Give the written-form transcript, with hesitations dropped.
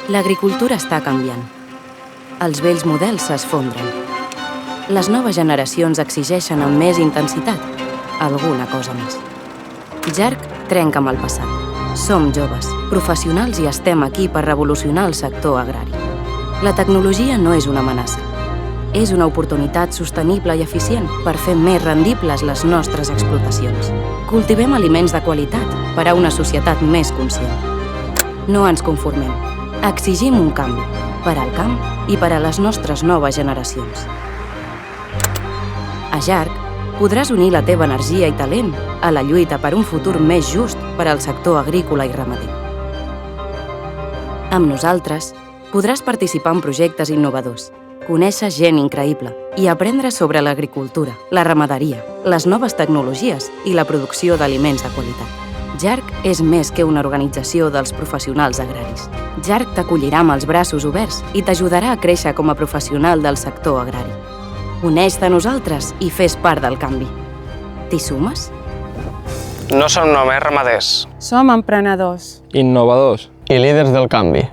L'agricultura està canviant. Els vells models s'esfondren. Les noves generacions exigeixen amb més intensitat alguna cosa més. Jarc trenca amb el passat. Som joves, professionals i estem aquí per revolucionar el sector agrari. La tecnologia no és una amenaça. És una oportunitat sostenible i eficient per fer més rendibles les nostres explotacions. Cultivem aliments de qualitat per a una societat més conscient. No ens conformem. Exigim un canvi, per al camp i per a les nostres noves generacions. A Jarc podràs unir la teva energia i talent a la lluita per un futur més just per al sector agrícola i ramader. Amb nosaltres podràs participar en projectes innovadors, conèixer gent increïble i aprendre sobre l'agricultura, la ramaderia, les noves tecnologies i la producció d'aliments de qualitat. Jarc és més que una organització dels professionals agraris. Jarc t'acollirà amb els braços oberts i t'ajudarà a créixer com a professional del sector agrari. Uneix-te a nosaltres i fes part del canvi. T'hi sumes? No som només ramaders. Som emprenedors. Innovadors. I líders del canvi.